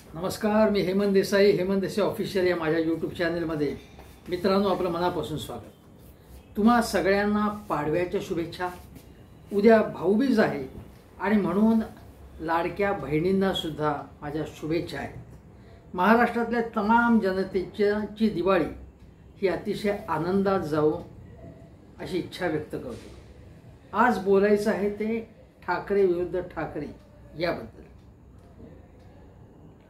नमस्कार, मी हेमंत देसाई, हेमंत देसाई ऑफिशियल या माझ्या यूट्यूब चॅनलमध्ये मित्रांनो आपलं मनापासून स्वागत। तुम्हा सगळ्यांना पाडव्याच्या शुभेच्छा। उद्या भाऊबीज आहे आणि म्हणून लाडक्या बहिणींना सुद्धा माझ्या शुभेच्छा आहेत। महाराष्ट्रातल्या तमाम जनतेची दिवाळी ही अतिशय आनंदात जावो अशी इच्छा व्यक्त करतो। आज बोलायचं आहे ते ठाकरे विरुद्ध ठाकरे याबद्दल।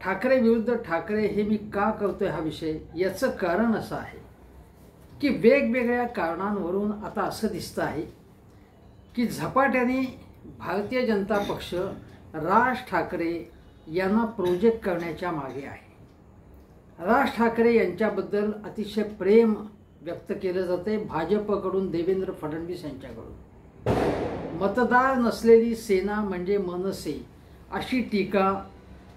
ठाकरे विरुद्ध ठाकरे हे मी का करतोय हा विषय, याचं कारण असं आहे की वेगवेगळ्या कारणांवरून आता असं दिसतं आहे की झपाट्याने भारतीय जनता पक्ष राज ठाकरे यांना प्रोजेक्ट करण्याच्या मागे आहे। राज ठाकरे यांच्याबद्दल अतिशय प्रेम व्यक्त केलं जाते भाजपकडून, देवेंद्र फडणवीस यांच्याकडून। मतदार नसलेली सेना म्हणजे मनसे अशी टीका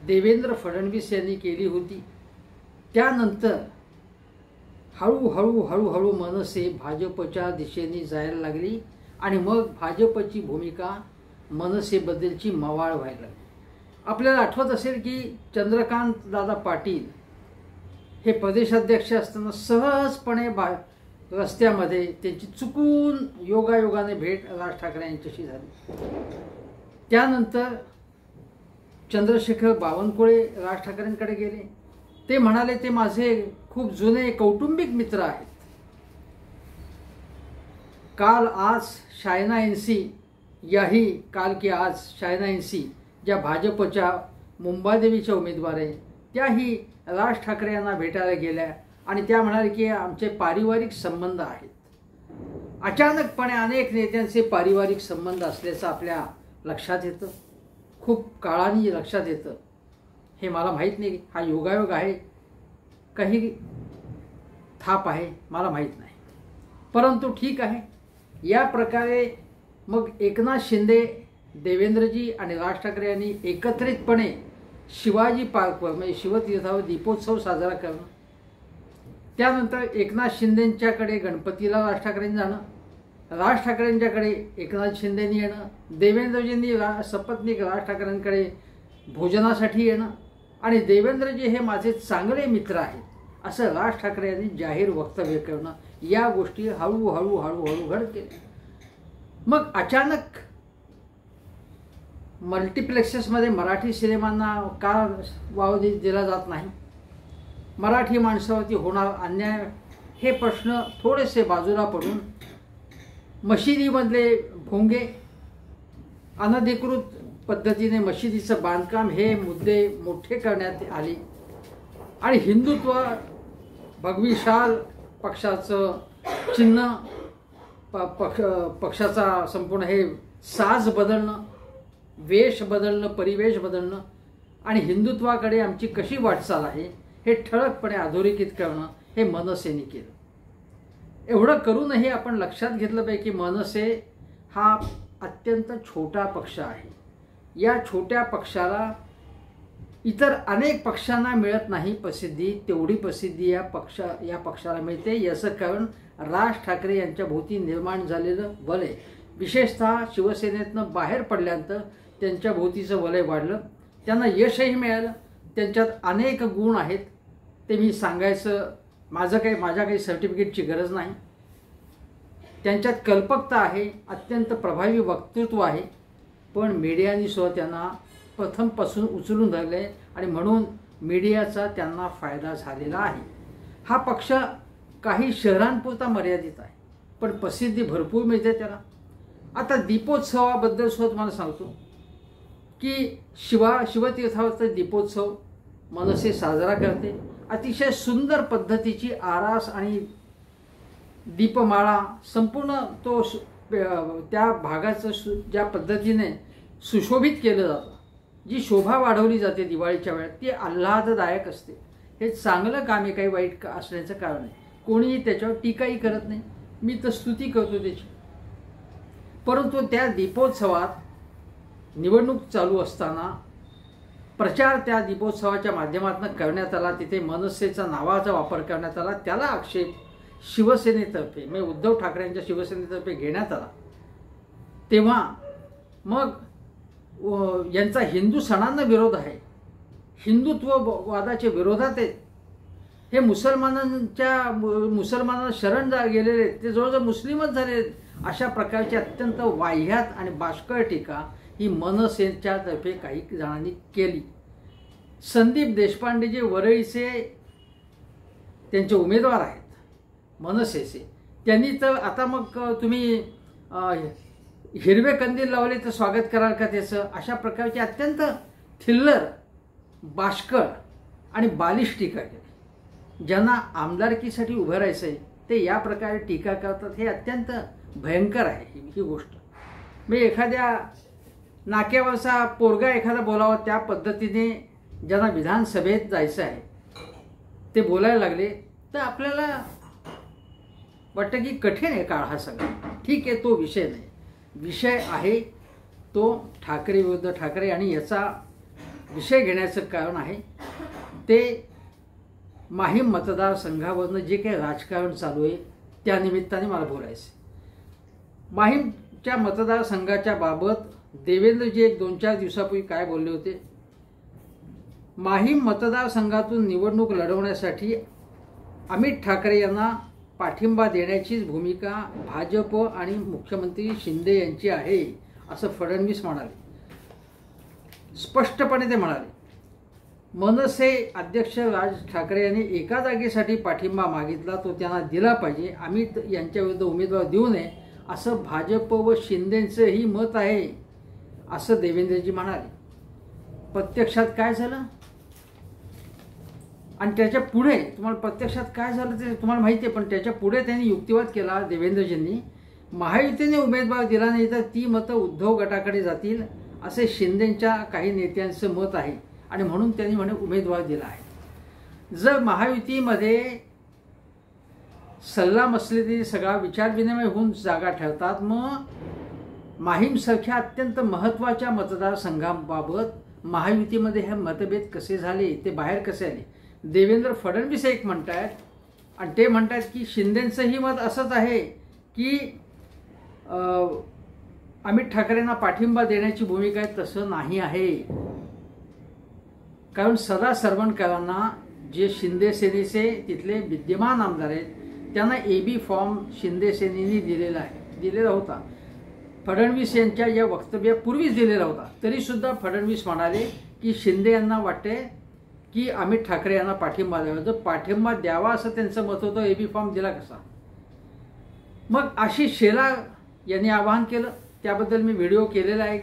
देवेंद्र फडणवीस यांनी केली होती। त्यानंतर हळूहळू मनसे भाजपच्या दिशेने जायला लागली आणि मग भाजपची भूमिका मनसेबद्दलची मवाळ व्हायला लागली। आपल्याला आठवत असेल की चंद्रकांत दादा पाटील हे प्रदेशाध्यक्ष असताना सहजपणे रस्त्यामध्ये त्यांची चुकून योगायोगाने भेट राज ठाकरे यांच्याशी झाली। त्यानंतर चंद्रशेखर बावनकुळे राज ठाकरेंकडे गेले। ते म्हणाले ते माझे खूप जुने कौटुंबिक मित्र आहेत। काल आज शायना एनसी याही काल की आज शायना एनसी ज्या भाजपच्या मुंबादेवीच्या उमेदवार आहेत त्याही राज ठाकरे यांना भेटायला गेल्या आणि त्या म्हणाले की आमचे पारिवारिक संबंध आहेत। अचानकपणे अनेक नेत्यांचे पारिवारिक संबंध असल्याचं आपल्या लक्षात येतं, खूप काळाने लक्षात येतं। हे मला माहीत नाही हा योगायोग आहे काही थाप आहे मला माहीत नाही, परंतु ठीक आहे। या प्रकारे मग एकनाथ शिंदे, देवेंद्रजी आणि राज ठाकरे यांनी एकत्रितपणे शिवाजी पार्कवर म्हणजे शिवतीर्थावर दीपोत्सव साजरा करणं। त्यानंतर एकनाथ शिंदेंच्याकडे गणपतीला राज ठाकरेंनी जाणं, राज ठाकरेंच्याकडे एकनाथ शिंदेंनी येणं, देवेंद्रजींनी सपत्नीक राज ठाकरेंकडे भोजनासाठी येणं आणि देवेंद्रजी हे माझे चांगले मित्र आहेत असं राज ठाकरे यांनी जाहीर वक्तव्य करणं, या गोष्टी हळूहळू घडत गेल्या। मग अचानक मल्टिप्लेक्सेसमध्ये मराठी सिनेमांना का वाव दिला जात नाही, मराठी माणसावरती होणार अन्याय हे प्रश्न थोडेसे बाजूला पडून मशिदीमधले भोंगे, अनधिकृत पद्धतीने मशिदीचं बांधकाम हे मुद्दे मोठे करण्यात आले आणि हिंदुत्व, भगवीशाल पक्षाचं चिन्ह, पक्षाचा संपूर्ण हे साज बदलणं, वेश बदलणं, परिवेश बदलणं आणि हिंदुत्वाकडे आमची कशी वाटचाल आहे हे ठळकपणे अधोरेखित करणं हे मनसेने केलं। एवढं करूनही आपण लक्षात घेतलं पाहिजे की मनसे हा अत्यंत छोटा पक्ष आहे। या छोट्या पक्षाला इतर अनेक पक्षांना मिळत नाही प्रसिद्धी, तेवढी प्रसिद्धी या पक्षाला मिळते। याचं कारण राज ठाकरे यांच्या भोवती निर्माण झालेलं वलय, विशेषतः शिवसेनेतनं बाहेर पडल्यानंतर त्यांच्या भोवतीचं वलय वाढलं, त्यांना यशही मिळालं। त्यांच्यात अनेक गुण आहेत, ते मी सांगायचं माझ्या काही सर्टिफिकेटची गरज नाही। त्यांच्यात कल्पकता आहे, अत्यंत प्रभावी वक्तृत्व आहे, पण मीडियाने सुद्धा त्यांना प्रथमपासून उचलून धरले आणि म्हणून मीडियाचा त्यांना फायदा झालेला आहे। हा पक्ष काही शहरांपुरता मर्यादित आहे पण प्रसिद्धी भरपूर मिळते त्याला। आता दीपोत्सवाबद्दल सुद्धा तुम्हाला सांगतो की शिवतीर्थावरचा दीपोत्सव मनसे साजरा करते। अतिशय सुंदर पद्धतीची आरास आणि दीपमाळा संपूर्ण तो त्या भागाचं ज्या पद्धतीने सुशोभित केलं जातं, जी शोभा वाढवली जाते दिवाळीच्या वेळेत ती आल्हाददायक असते। हे चांगलं काम आहे, काही वाईट असण्याचं कारण आहे, कोणीही त्याच्यावर टीकाही करत नाही, मी तर स्तुती करतो त्याची। परंतु त्या दीपोत्सवात निवडणूक चालू असताना प्रचार त्या दीपोत्सवाच्या माध्यमातून करण्यात आला, तिथे मनसेचा नावाचा वापर करण्यात आला, त्याला आक्षेप शिवसेनेतर्फे म्हणजे उद्धव ठाकरेंच्या शिवसेनेतर्फे घेण्यात आला। तेव्हा मग यांचा हिंदू सणांना विरोध आहे हिंदुत्ववादाच्या विरोधात आहेत, हे मुसलमानांना शरण गेलेले आहेत, ते जवळजवळ मुस्लिमच झाले आहेत, अशा प्रकारची अत्यंत वाह्यात आणि बाष्कळ टीका ही मनसेच्या तर्फे काही जणांनी केली. संदीप देशपांडे जे वरळीचे त्यांचे उमेदवार आहेत मनसेचे, त्यांनी तर आता मग तुम्ही हिरवे कंदील लावले तर स्वागत कराल का त्याचं, अशा प्रकारची अत्यंत थिल्लर, बाष्कळ आणि बालिश टीका केली. ज्यांना आमदारकीसाठी उभं राहायचं आहे ते या प्रकारे टीका करतात, हे अत्यंत भयंकर आहे ही गोष्ट. म्हणजे एखाद्या नाक्यावरचा पोरगा एखादा बोलावा त्या पद्धतीने ज्यांना विधानसभेत जायचं आहे ते बोलायला लागले तर आपल्याला वाटतं की कठीण आहे काळ हा सगळा. ठीक आहे, तो विषय नाही. विषय आहे तो ठाकरे विरुद्ध ठाकरे, आणि याचा विषय घेण्याचं कारण आहे ते माहीम मतदारसंघावरनं जे काही राजकारण चालू आहे त्या निमित्ताने मला बोलायचं. माहीमच्या मतदारसंघाच्या बाबत देवेंद्रजी एक 2-4 दिवसापूर्वी काय बोलले होते. माहीम मतदारसंघातून निवडणूक लढवण्यासाठी अमित ठाकरे यांना पाठिंबा देण्याचीच भूमिका भाजप आणि मुख्यमंत्री शिंदे यांची आहे असं फडणवीस म्हणाले. स्पष्टपणे ते म्हणाले, मनसे अध्यक्ष राज ठाकरे यांनी एका जागेसाठी पाठिंबा मागितला, तो त्यांना दिला पाहिजे. अमित यांच्या विरुद्ध उमेदवार देऊ नये असं भाजप व शिंदेंचंही मत आहे असं देवेंद्रजी म्हणाले. प्रत्यक्षात काय झालं आणि त्याच्या पुढे तुम्हाला प्रत्यक्षात काय झालं ते तुम्हाला माहिती आहे, पण त्याच्या पुढे त्यांनी युक्तिवाद केला देवेंद्रजींनी. महायुतीने उमेदवार दिला नाही तर ती मतं उद्धव गटाकडे जातील असे शिंदेंच्या काही नेत्यांचं मत आहे आणि म्हणून त्यांनी उमेदवार दिला आहे. जर महायुतीमध्ये सल्लामसलतीने सगळा विचारविनिमय होऊन जागा ठरतात, मग माहीमसारख्या अत्यंत महत्त्वाच्या मतदारसंघाबाबत महायुतीमध्ये हे मतभेद कसे झाले, ते बाहेर कसे आले. देवेंद्र फडणवीस एक म्हणतायत आणि ते म्हणतात की शिंदेंचंही मत असंच आहे की अमित ठाकरेंना पाठिंबा देण्याची भूमिका आहे. तसं नाही आहे, कारण सदा सरवणकरांना जे शिंदे सेनेचे तिथले विद्यमान आमदार आहेत त्यांना AB फॉर्म शिंदे सेनेने दिलेला होता. फडणवीस यांच्या या वक्तव्यापूर्वीच दिलेला होता. तरीसुद्धा फडणवीस म्हणाले की शिंदे यांना वाटते की अमित ठाकरे यांना पाठिंबा द्यावा. जर पाठिंबा द्यावा असं त्यांचं मत होतं, AB फॉर्म दिला कसा. मग आशिष शेलार यांनी आवाहन केलं, त्याबद्दल मी व्हिडिओ केलेला आहे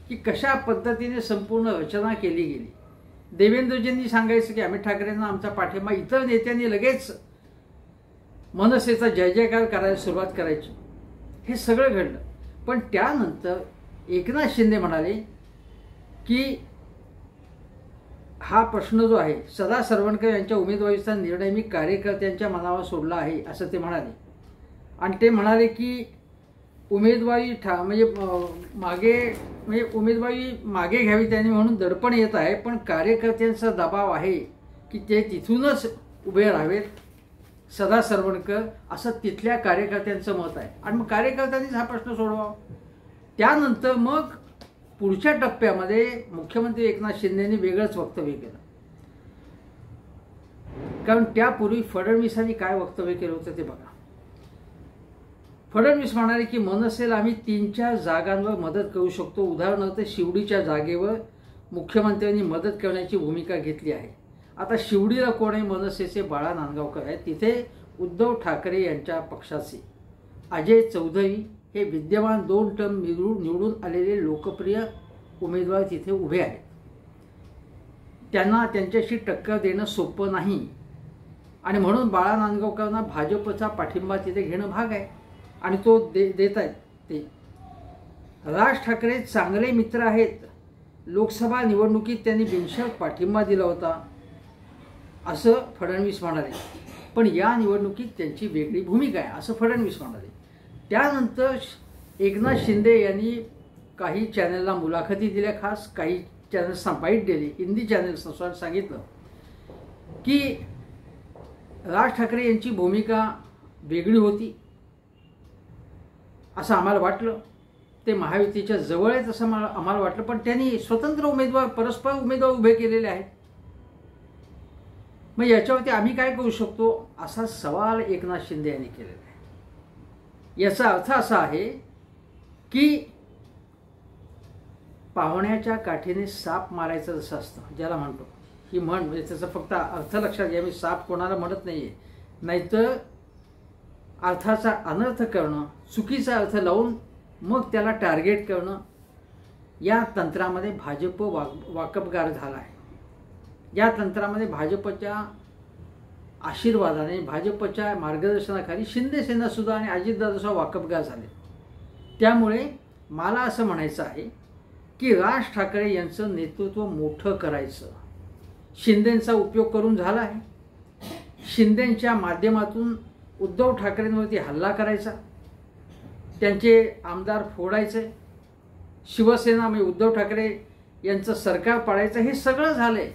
की कशा पद्धतीने संपूर्ण रचना केली गेली. देवेंद्रजींनी सांगायचं की अमित ठाकरेंना आमचा पाठिंबा, इतर नेत्यांनी लगेच मनसेचा जय जयकार करायला सुरुवात करायची. हे सगळं घडलं. पण त्यानंतर एकनाथ शिंदे म्हणाले की हा प्रश्न जो आहे सदा सरवणकर यांच्या उमेदवारीचा निर्णय मी कार्यकर्त्यांच्या मनावर सोडला आहे असं ते म्हणाले. आणि ते म्हणाले की उमेदवारी उमेदवारी मागे घ्यावी त्यांनी म्हणून दडपण येत आहे, पण कार्यकर्त्यांचा दबाव आहे की ते तिथूनच उभे राहावेत सदा सरवणकर असं तिथल्या कार्यकर्त्यांचं मत आहे. आणि मग कार्यकर्त्यांनीच हा प्रश्न सोडवावा. त्यानंतर मग पुढच्या टप्प्यामध्ये मुख्यमंत्री एकनाथ शिंदेंनी वेगळंच वक्तव्य केलं, कारण त्यापूर्वी फडणवीसांनी काय वक्तव्य केलं होतं ते बघा. फडणवीस म्हणाले की मनसेला आम्ही 3-4 जागांवर मदत करू शकतो. उदाहरणार्थ शिवडीच्या जागेवर मुख्यमंत्र्यांनी मदत करण्याची भूमिका घेतली आहे. आता शिवडीला कोण आहे, मनसेचे बाळा नांदगावकर आहेत. तिथे उद्धव ठाकरे यांच्या पक्षाचे अजय चौधरी हे विद्यमान 2 टर्म निवडून आलेले लोकप्रिय उमेदवार तिथे उभे आहेत. त्यांना त्यांच्याशी टक्कर देणं सोपं नाही आणि म्हणून बाळा नांदगावकरांना भाजपचा पाठिंबा तिथे घेणं भाग आहे आणि तो देत आहेत. ते राज ठाकरे चांगले मित्र आहेत. लोकसभा निवडणुकीत त्यांनी बिनशर्त पाठिंबा दिला होता असं फडणवीस म्हणाले, पण या निवडणुकीत त्यांची वेगळी भूमिका आहे असं फडणवीस म्हणाले. त्यानंतर एकनाथ शिंदे यांनी काही चॅनलला मुलाखती दिल्या, खास काही चॅनल्सना बाईट दिली. हिंदी चॅनल्सना सांगितलं की राज ठाकरे यांची भूमिका वेगळी होती असं आम्हाला वाटलं. ते महायुतीच्या जवळ आहेत असं आम्हाला वाटलं, पण त्यांनी स्वतंत्र उमेदवार परस्पर उमेदवार उभे केलेले आहेत. मग याच्यावरती आम्ही काय करू शकतो असा सवाल एकनाथ शिंदे यांनी केलेला आहे। याचा अर्थ असा आहे की पाहुण्याच्या काठीने साप मारायचं जसं असतं, ज्याला म्हणतो ही म्हण, म्हणजे त्याचा फक्त अर्थ लक्षात घ्या, मी साप कोणाला म्हणत नाहीये, नाहीतर अर्थाचा अनर्थ करणं, चुकीचा अर्थ लावून मग त्याला टार्गेट करणं, या तंत्रामध्ये भाजप वाकबगार झाला आहे। या तंत्रामध्ये भाजपच्या आशीर्वादाने, भाजपच्या मार्गदर्शनाखाली शिंदे सेना सुद्धा आणि अजितदादा सुद्धा वाकबगार झाले। त्यामुळे मला असं म्हणायचं आहे की राज ठाकरे यांचं नेतृत्व मोठं करायचं, शिंदेंचा उपयोग करून झाला आहे। शिंदेंच्या माध्यमातून उद्धव ठाकरेंवरती हल्ला करायचा, त्यांचे आमदार फोडायचे, शिवसेना म्हणजे उद्धव ठाकरे यांचं सरकार पाडायचं, हे सगळं झालंय।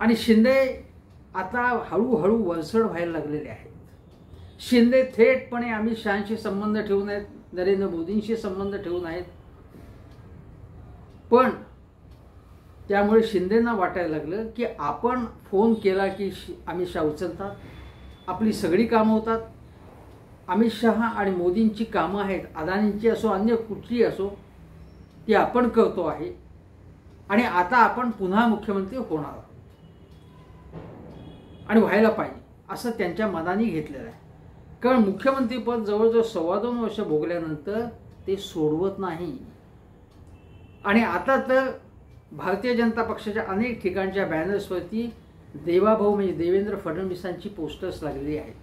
आणि शिंदे आता हळूहळू वलसड व्हायला लागलेले आहेत। शिंदे थेटपणे अमित शहांशी संबंध ठेवून आहेत, नरेंद्र मोदींशी संबंध ठेवून आहेत, पण त्यामुळे शिंदेंना वाटायला लागलं की आपण फोन केला की अमित शहा उचलतात, आपली सगळी कामं होतात। अमित शहा आणि मोदींची कामं आहेत, अदानींची असो अन्य कुठली असो, ती आपण करतो आहे आणि आता आपण पुन्हा मुख्यमंत्री होणार आहोत आणि व्हायला पाहिजे असं त्यांच्या मनाने घेतलेलं आहे। कारण मुख्यमंत्रीपद जवळजवळ 2.25 वर्ष भोगल्यानंतर ते सोडवत नाही। आणि आता तर भारतीय जनता पक्षाच्या अनेक ठिकाणच्या बॅनर्सवरती देवाभाऊ म्हणजे देवेंद्र फडणवीसांची पोस्टर्स लागलेली आहेत।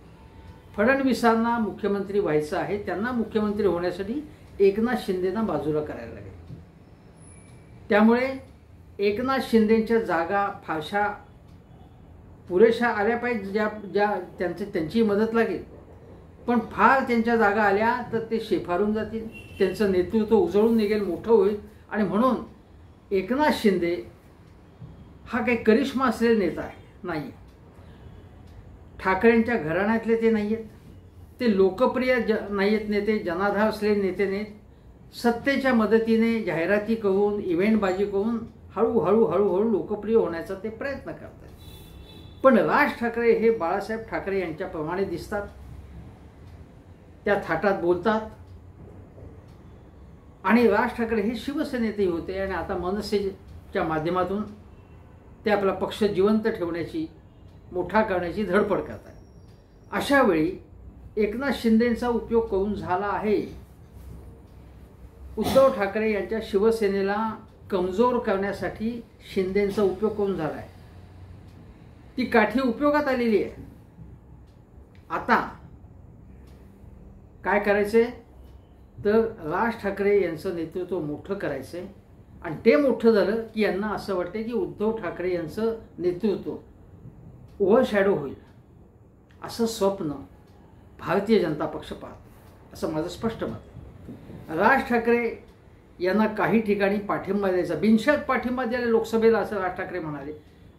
फडणवीसांना मुख्यमंत्री व्हायचं आहे, त्यांना मुख्यमंत्री होण्यासाठी एकनाथ शिंदेंना बाजूला करायला लागेल। त्यामुळे एकनाथ शिंदेंच्या जागा फारशा पुरेशा आल्या पाहिजे, ज्या त्यांची मदत लागेल, पण फार त्यांच्या जागा आल्या तर ते शेफारून जातील, त्यांचं नेतृत्व उजळून निघेल, मोठं होईल। आणि म्हणून एकनाथ शिंदे हा काही करिश्मा असलेला नेता आहे नाही, ठाकरेंच्या घराण्यातले ते नाही आहेत, ते लोकप्रिय नाही आहेत नेते, जनाधार असलेले नेते नाहीत। सत्तेच्या मदतीने जाहिराती करून, इव्हेंटबाजी करून हळूहळू हळूहळू लोकप्रिय होण्याचा ते प्रयत्न करतात। पण राज ठाकरे हे बाळासाहेब ठाकरे यांच्याप्रमाणे दिसतात, त्या थाटात बोलतात। आणि राज ठाकरे हे शिवसेनेतही होते आणि आता मनसेच्या माध्यमातून ते आपला पक्ष जिवंत ठेवण्याची, मोठा करण्याची धडपड करतात। अशा वेळी एकनाथ शिंदेंचा उपयोग करून झाला आहे। उद्धव ठाकरे यांच्या शिवसेनेला कमजोर करण्यासाठी शिंदेंचा उपयोग करून झाला आहे, ती काठी उपयोगात आलेली आहे। आता काय करायचे तर राज ठाकरे यांचं नेतृत्व मोठं करायचं आणि ते मोठं झालं की यांना असं वाटतं की उद्धव ठाकरे यांचं नेतृत्व ओव्हरशॅडो होईल, असं स्वप्न भारतीय जनता पक्ष पाहतो, असं माझं स्पष्ट मत आहे। राज ठाकरे यांना काही ठिकाणी पाठिंबा द्यायचा, बिनशर्त पाठिंबा द्यायला लोकसभेला, असं राज ठाकरे म्हणाले।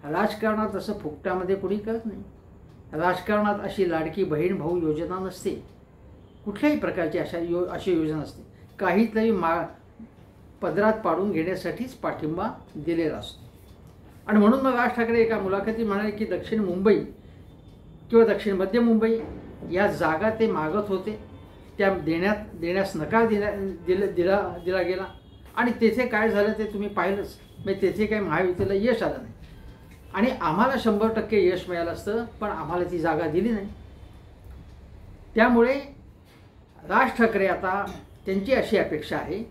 राजकारणात असं फुकटामध्ये कोणी करत नाही। राजकारणात अशी लाडकी बहीण भाऊ योजना नसते, कुठल्याही प्रकारची अशी योजना नसते, काहीतरी पदरात पाडून घेण्यासाठीच पाठिंबा दिलेला असतो। आणि म्हणून मग राज ठाकरे एका मुलाखतीत म्हणाले की दक्षिण मुंबई किंवा दक्षिण मध्य मुंबई या जागा ते मागत होते, त्या देण्यास नकार दिला गेला आणि तेथे काय झालं ते तुम्ही पाहिलंच। म्हणजे तेथे काही महायुतीला यश आलं नाही आणि आम्हाला 100% यश मिळालं असतं, पण आम्हाला ती जागा दिली नाही। त्यामुळे राज ठाकरे आता त्यांची अशी अपेक्षा आहे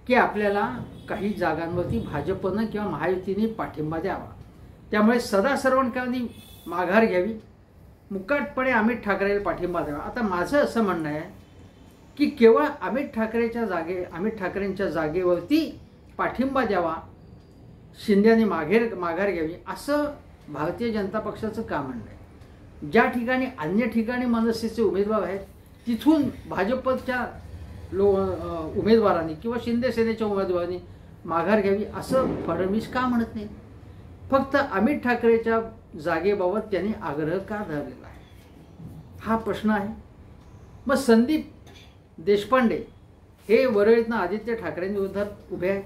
की आपल्याला काही जागांवरती भाजपनं किंवा महायुतीने पाठिंबा द्यावा। त्यामुळे सदा सरवणकरांनी माघार घ्यावी, मुकाटपणे अमित ठाकरेला पाठिंबा द्यावा। आता माझं असं म्हणणं आहे की केवळ अमित ठाकरेंच्या जागेवरती पाठिंबा द्यावा, शिंदेने माघार घ्यावी, असं भारतीय जनता पक्षाचं का म्हणणं आहे। ज्या ठिकाणी अन्य ठिकाणी मनसेचे उमेदवार आहेत तिथून भाजपच्या उमेदवारांनी किंवा शिंदे सेनेच्या उमेदवारांनी माघार घ्यावी असं फडणवीस का म्हणत नाही। फक्त अमित ठाकरेच्या जागेबाबत त्यांनी आग्रह का धरलेला आहे, हा प्रश्न आहे। मग संदीप देशपांडे हे वरळीतनं आदित्य ठाकरेंविरोधात उभे आहेत,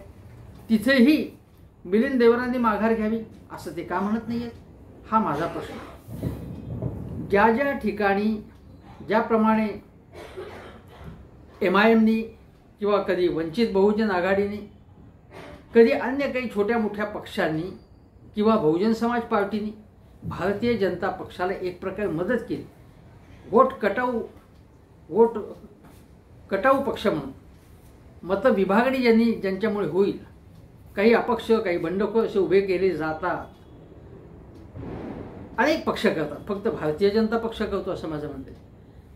तिथेही मिलिंद देवरांनी माघार घ्यावी असं ते का म्हणत नाही आहेत, हा माझा प्रश्न. ज्या ज्या ठिकाणी ज्याप्रमाणे MIMनी किंवा कधी वंचित बहुजन आघाडीने, कधी अन्य काही छोट्या मोठ्या पक्षांनी किंवा बहुजन समाज पार्टीने भारतीय जनता पक्षाला एक प्रकारे मदत केली, वोट कटाऊ पक्ष म्हणून मतविभागणी ज्यांच्यामुळे होईल, काही अपक्ष काही बंडखोर असे उभे केले जातात. अनेक पक्ष करतात, फक्त भारतीय जनता पक्ष करतो असं माझं म्हणणं आहे.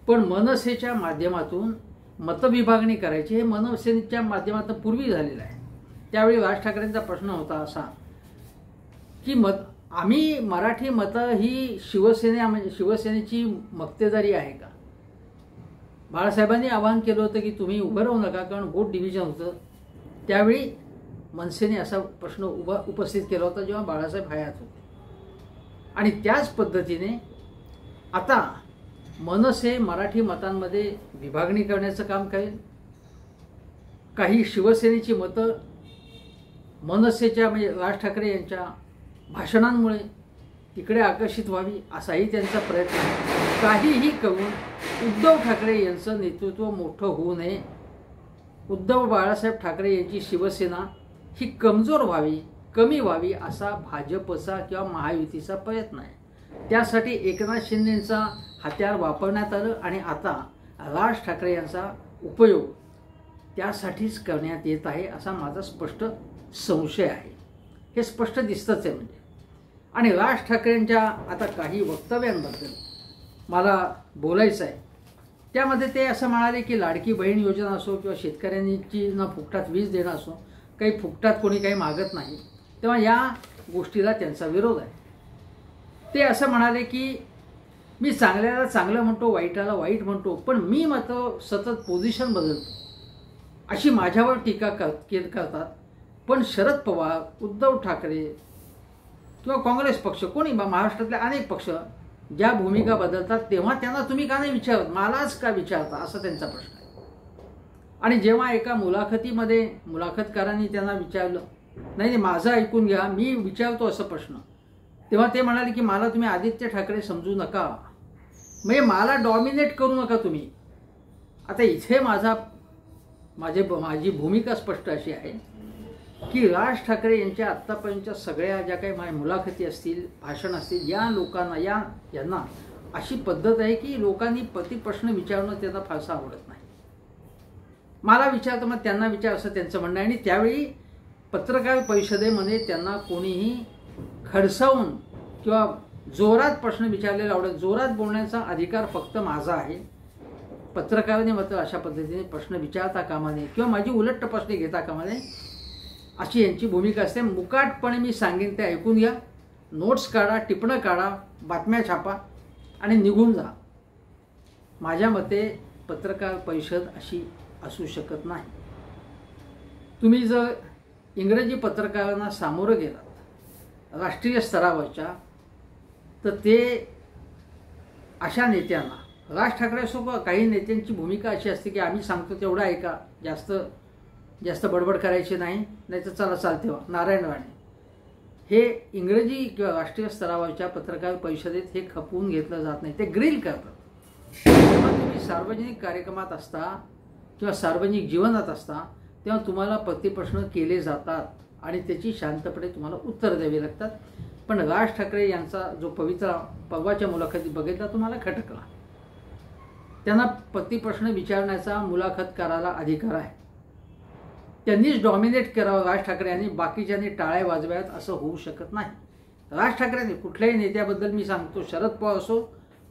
पण मनसेच्या माध्यमातून मतविभागणी करायची हे मनसेच्या माध्यमातून पूर्वी झालेलं आहे. त्यावेळी राज ठाकरेंचा प्रश्न होता असा की आम्ही मराठी मतं ही शिवसेनेची मक्तेदारी आहे का. बाळासाहेबांनी आवाहन केलं होतं की तुम्ही उभं राहू नका, कारण वोट डिव्हिजन होतं. त्यावेळी मनसेने असा प्रश्न उपस्थित केला होता जेव्हा बाळासाहेब हयात होते. आणि त्याच पद्धतीने आता मनसे मराठी मतांमध्ये विभागणी करण्याचं काम करेल. काही शिवसेनेची मतं मनसेच्या म्हणजे राज ठाकरे यांच्या भाषणांमुळे तिकडे आकर्षित व्हावी असाही त्यांचा प्रयत्न आहे. काहीही करून उद्धव ठाकरे यांचं नेतृत्व मोठं होऊ नये, उद्धव बाळासाहेब ठाकरे यांची शिवसेना ही कमजोर व्हावी, कमी व्हावी असा भाजपचा किंवा महायुतीचा प्रयत्न आहे. त्यासाठी एकनाथ शिंदेंचा हत्यार वापरण्यात आलं आणि आता राज ठाकरे यांचा उपयोग त्यासाठीच करण्यात येत आहे असा माझा स्पष्ट संशय आहे. हे स्पष्ट दिसतंच आहे म्हणजे. आणि राज ठाकरेंच्या आता काही वक्तव्यांबद्दल मला बोलायचं आहे. त्यामध्ये ते असं म्हणाले की लाडकी बहीण योजना असो किंवा शेतकऱ्यांची न फुकटात वीज देणं असो, काही फुकटात कोणी काही मागत नाही, तेव्हा या गोष्टीला त्यांचा विरोध आहे. ते असं म्हणाले की मी चांगल्याला चांगलं म्हणतो, वाईटाला वाईट म्हणतो, पण मी मात्र सतत पोझिशन बदलतो अशी माझ्यावर टीका करतात. पण शरद पवार, उद्धव ठाकरे किंवा काँग्रेस पक्ष, कोणी महाराष्ट्रातले अनेक पक्ष ज्या भूमिका बदलतात तेव्हा त्यांना तुम्ही का नाही विचारत, मलाच का विचारता, असा त्यांचा प्रश्न आहे. आणि जेव्हा एका मुलाखतीमध्ये मुलाखतकारांनी त्यांना विचारलं, नाही माझं ऐकून घ्या, मी विचारतो असं प्रश्न, तेव्हा ते म्हणाले की मला तुम्ही आदित्य ठाकरे समजू नका, म्हणजे मला डॉमिनेट करू नका तुम्ही. आता इथे माझी भूमिका स्पष्ट अशी आहे की राज ठाकरे यांच्या आत्तापर्यंतच्या सगळ्या ज्या काही माझ्या मुलाखती असतील, भाषण असतील, या लोकांना यांना अशी पद्धत आहे की लोकांनी प्रतिप्रश्न विचारणं त्यांना फारसं आवडत नाही. मला विचारतं मग त्यांना विचार असं त्यांचं म्हणणं आहे. आणि त्यावेळी पत्रकार परिषदेमध्ये त्यांना कोणीही खडसावून किंवा जोरात प्रश्न विचारलेला आवडत, जोरात बोलण्याचा अधिकार फक्त माझा आहे. पत्रकाराने मात्र अशा पद्धतीने प्रश्न विचारता कामा नये किंवा माझी उलट तपासणी घेता कामा नये अशी यांची भूमिका असते. मुकाटपणे मी सांगेन ते ऐकून घ्या, नोट्स काढा, टिपणं काढा, बातम्या छापा आणि निघून जा. माझ्या मते पत्रकार परिषद अशी असू शकत नाही. तुम्ही जर इंग्रजी पत्रकारांना सामोरं गेलात राष्ट्रीय स्तरावरच्या, तर ते अशा नेत्यांना, राज ठाकरे सोबत काही नेत्यांची भूमिका अशी असते की आम्ही सांगतो तेवढं ऐका, जास्त बडबड करायची नाही, नाहीतर चला चालते व्हा. नारायण राणे हे इंग्रजी किंवा राष्ट्रीय स्तरावरच्या पत्रकार परिषदेत हे खपवून घेतलं जात नाही, ते ग्रिल करतात. जेव्हा तुम्ही सार्वजनिक कार्यक्रमात असता किंवा सार्वजनिक जीवनात असता तेव्हा तुम्हाला प्रतिप्रश्न केले जातात आणि त्याची शांतपणे तुम्हाला उत्तर द्यावी लागतात. पण राज ठाकरे यांचा जो पवित्र परवाच्या मुलाखतीत बघितला तुम्हाला खटकला. त्यांना प्रतिप्रश्न विचारण्याचा मुलाखतकाराला अधिकार आहे. त्यांनीच डॉमिनेट करावं राज ठाकरे यांनी, बाकीच्यांनी टाळ्या वाजवाव्यात असं होऊ शकत नाही. राज ठाकरेंनी कुठल्याही नेत्याबद्दल मी सांगतो, शरद पवार असो,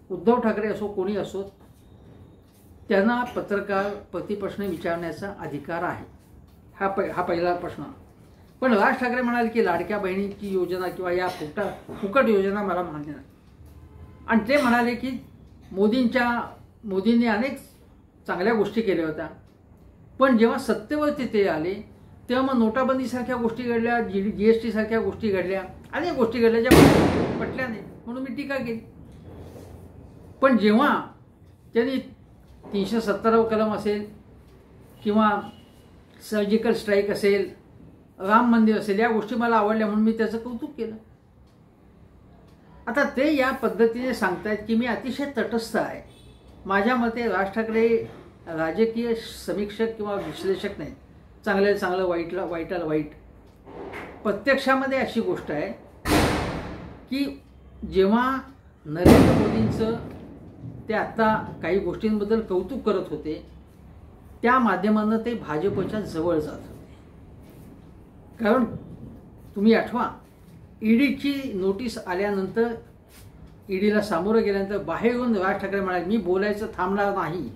उद्धव ठाकरे असो, कोणी असो, त्यांना पत्रकार प्रतिप्रश्न विचारण्याचा अधिकार आहे. हा पहिला प्रश्न. पण राज ठाकरे म्हणाले की लाडक्या बहिणीची योजना किंवा या फुकट योजना मला मान्य नाही. आणि ते म्हणाले की मोदींनी अनेक चांगल्या गोष्टी केल्या होत्या, पण जेव्हा सत्तेवरती ते आले तेव्हा मग नोटाबंदीसारख्या गोष्टी घडल्या, GST सारख्या गोष्टी घडल्या, अनेक गोष्टी घडल्या ज्या पटल्या नाही, म्हणून मी टीका केली. पण जेव्हा त्यांनी 370 कलम असेल किंवा सर्जिकल स्ट्राईक असेल राम मंदिर असेल, या गोष्टी मला आवडल्या म्हणून मी त्याचं कौतुक केलं. आता ते या पद्धतीने सांगतायत की मी अतिशय तटस्थ आहे. माझ्या मते राज ठाकरे राजकीय समीक्षक किंवा विश्लेषक नाहीत. चांगल्याला चांगलं, वाईटाला वाईट. प्रत्यक्षामध्ये अशी गोष्ट आहे की जेव्हा नरेंद्र मोदींचं ते आत्ता काही गोष्टींबद्दल कौतुक करत होते, त्या माध्यमानं ते भाजपच्या जवळ जात होते. कारण तुम्ही आठवा, ईडीची नोटीस आल्यानंतर, ईडीला सामोरं गेल्यानंतर बाहेर येऊन राज ठाकरे म्हणाले मी बोलायचं थांबणार नाही.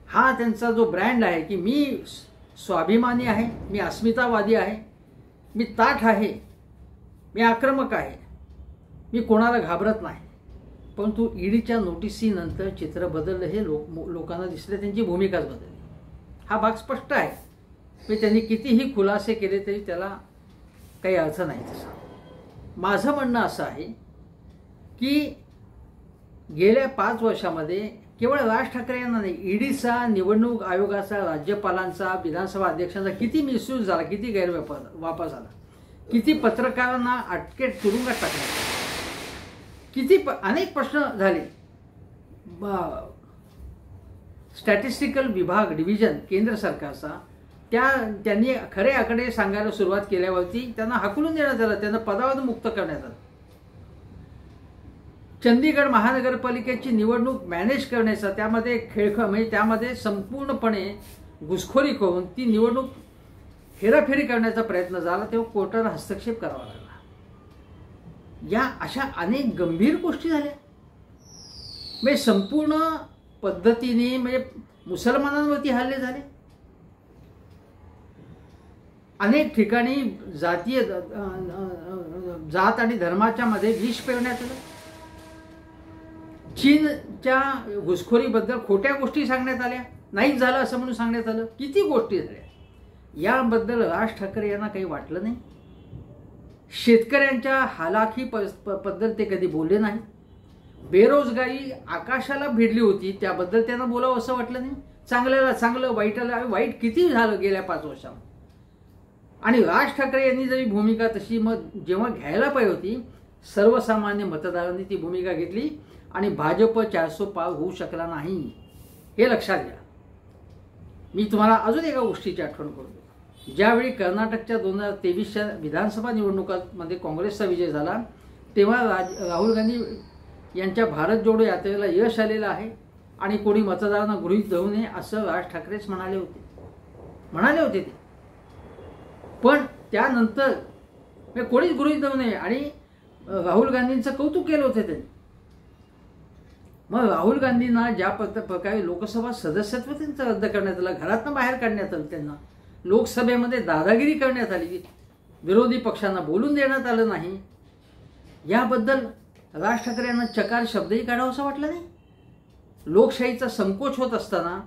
हा त्यांचा जो ब्रँड आहे की मी स्वाभिमानी आहे, मी अस्मितावादी आहे, मी ताठ आहे, मी आक्रमक आहे, मी कोणाला घाबरत नाही. परंतु ईडीच्या नोटिसीनंतर चित्र बदललं हे लोकांना दिसलं, त्यांची भूमिकाच बदलली. हा भाग स्पष्ट आहे. मी त्यांनी कितीही खुलासे केले तरी त्याला काही अर्थ नाही तसा. माझं म्हणणं असं आहे की गेल्या 5 वर्षामध्ये केवळ राज ठाकरे यांना नाही, ईडीचा, निवडणूक आयोगाचा, राज्यपालांचा, विधानसभा अध्यक्षांचा किती मिसयूज झाला, किती गैरवापर झाला, किती पत्रकारांना अटकेत तुरुंगात टाकण्यात, किती अनेक प्रश्न झाले. स्टॅटिस्टिकल विभाग, डिव्हिजन केंद्र सरकारचा, त्यांनी खरे आकडे सांगायला सुरुवात केल्यावरती त्यांना हाकलून देण्यात आलं, त्यांना पदावरून मुक्त करण्यात आलं. चंदीगड महानगरपालिकेची निवडणूक मॅनेज करण्याचा, त्यामध्ये म्हणजे त्यामध्ये संपूर्णपणे घुसखोरी करून ती निवडणूक हेराफेरी करण्याचा प्रयत्न झाला, तेव्हा कोर्टाला हस्तक्षेप करावा लागला. या अशा अनेक गंभीर गोष्टी झाल्या. म्हणजे संपूर्ण पद्धतीने म्हणजे मुसलमानांवरती हल्ले झाले. अनेक ठिकाणी जात आणि धर्माच्या मध्ये विष पेरण्यात आलं. चीनच्या घुसखोरीबद्दल खोट्या गोष्टी सांगण्यात आल्या, नाहीच झालं असं म्हणून सांगण्यात आलं. किती गोष्टी झाल्या. याबद्दल राज ठाकरे यांना काही वाटलं नाही. शेतकऱ्यांच्या हालाखी बद्दल ते कधी बोलले नाही. बेरोजगारी आकाशाला भिडली होती, त्याबद्दल त्यांना बोलावं असं वाटलं नाही. चांगल्याला चांगलं, वाईटाला वाईट किती झालं गेल्या 5 वर्षामध्ये. आणि राज ठाकरे यांनी जरी भूमिका तशी मग जेव्हा घ्यायला पाहिजे होती, सर्वसामान्य मतदारांनी ती भूमिका घेतली आणि भाजप 400 पार होऊ शकला नाही, हे लक्षात घ्या. मी तुम्हाला अजून एका गोष्टीची आठवण करतो. ज्यावेळी कर्नाटकच्या 2023च्या विधानसभा निवडणुकांमध्ये काँग्रेसचा विजय झाला, तेव्हा राहुल गांधी यांच्या भारत जोडो यात्रेला यश आलेलं आहे आणि कोणी मतदारांना गृहीत धरू नये असं राज ठाकरेच म्हणाले होते ते. पण त्यानंतर कोणीच गृहीत धरू नये आणि राहुल गांधींचं कौतुक केलं होतं त्यांनी. मग राहुल गांधींना ज्या प्रकारे लोकसभा सदस्यत्व त्यांचं रद्द करण्यात आलं, घरातनं बाहेर काढण्यात आलं, त्यांना लोकसभेमध्ये दादागिरी करण्यात आली, विरोधी पक्षांना बोलून देण्यात आलं नाही, याबद्दल राज ठाकरे यांना चकार शब्दही काढावं असं वाटलं नाही. लोकशाहीचा संकोच होत असताना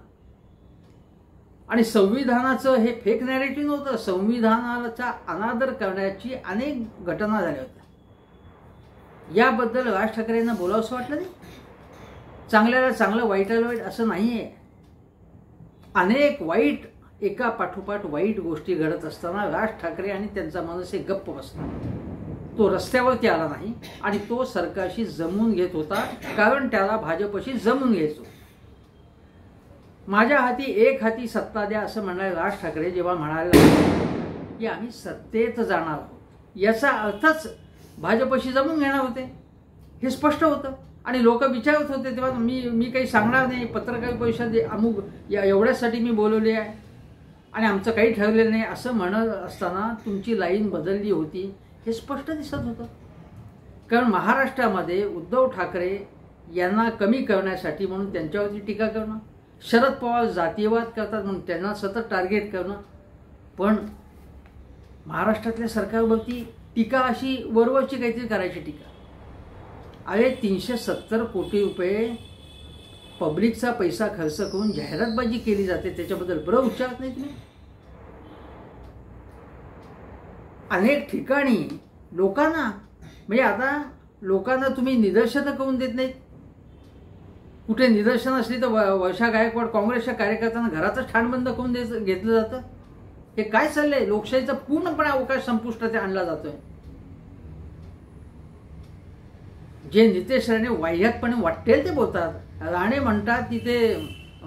आणि संविधानाचं हे फेक नॅरेटिव्ह नव्हतं, संविधानाचा अनादर करण्याची अनेक घटना झाल्या होत्या. याबद्दल राज ठाकरे यांना बोलावं असं वाटलं नाही. चांगल्याला चांगलं, वाईटाला वाईट असं नाही आहे. अनेक वाईट, एका पाठोपाठ वाईट गोष्टी घडत असताना राज ठाकरे आणि त्यांचा माणूस एक गप्प बसला. तो रस्त्यावरती आला नाही आणि तो सरकारशी जमून घेत होता, कारण त्याला भाजपशी जमून घ्यायचो. माझ्या हाती एक हाती सत्ता द्या असं म्हणाले राज ठाकरे जेव्हा म्हणाले की आम्ही सत्तेत जाणार आहोत, याचा अर्थच भाजपशी जमून घेणार होते, हे स्पष्ट होतं. आणि लोक विचारत होते तेव्हा मी काही सांगणार नाही, पत्रकार परिषद अमुक एवढ्यासाठी मी बोलवली आहे आणि आमचं काही ठरलेलं नाही असं म्हणत असताना तुमची लाईन बदलली होती, हे स्पष्ट दिसत होतं. कारण महाराष्ट्रामध्ये उद्धव ठाकरे यांना कमी करण्यासाठी म्हणून त्यांच्यावरती टीका करणं, शरद पवार जातीयवाद करतात म्हणून त्यांना सतत टार्गेट करणं, पण महाराष्ट्रातल्या सरकारवरती टीका अशी वरवरची काहीतरी करायची टीका. अरे 370 कोटी रुपये पब्लिकचा पैसा खर्च करून जाहिरातबाजी केली जाते, त्याच्याबद्दल बरं उच्चारत नाही तुम्ही. अनेक ठिकाणी लोकांना म्हणजे आता लोकांना तुम्ही निदर्शनं करून देत नाहीत. कुठे निदर्शनं असली तर वर्षा गायकवाड काँग्रेसच्या कार्यकर्त्यांना घरातच ठाणबंद करून घेतलं जातं. हे काय चाललंय? लोकशाहीचा पूर्णपणे अवकाश संपुष्टात आणला जातोय. जे नितेश राणे वाह्यातपणे वाटेल ते बोलतात. राणे म्हणतात की ते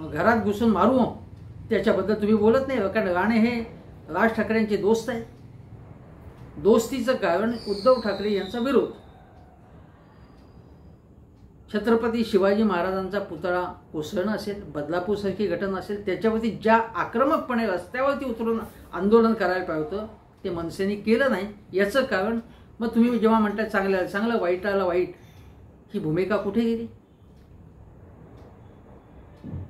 घरात घुसून मारू, त्याच्याबद्दल तुम्ही बोलत नाही. कारण राणे हे राज ठाकरेंचे दोस्त आहे. दोस्तीचं कारण उद्धव ठाकरे यांचा विरोध. छत्रपती शिवाजी महाराजांचा पुतळा कोसळणं असेल, बदलापूरसारखी घटना असेल, त्याच्यावरती ज्या आक्रमकपणे रस्त्यावरती उतरून आंदोलन करायला पाहिजे होतं ते मनसेने केलं नाही. याचं कारण मग तुम्ही जेव्हा म्हणताय चांगलं चांगलं, वाईटाला वाईट, ही भूमिका कुठे गेली?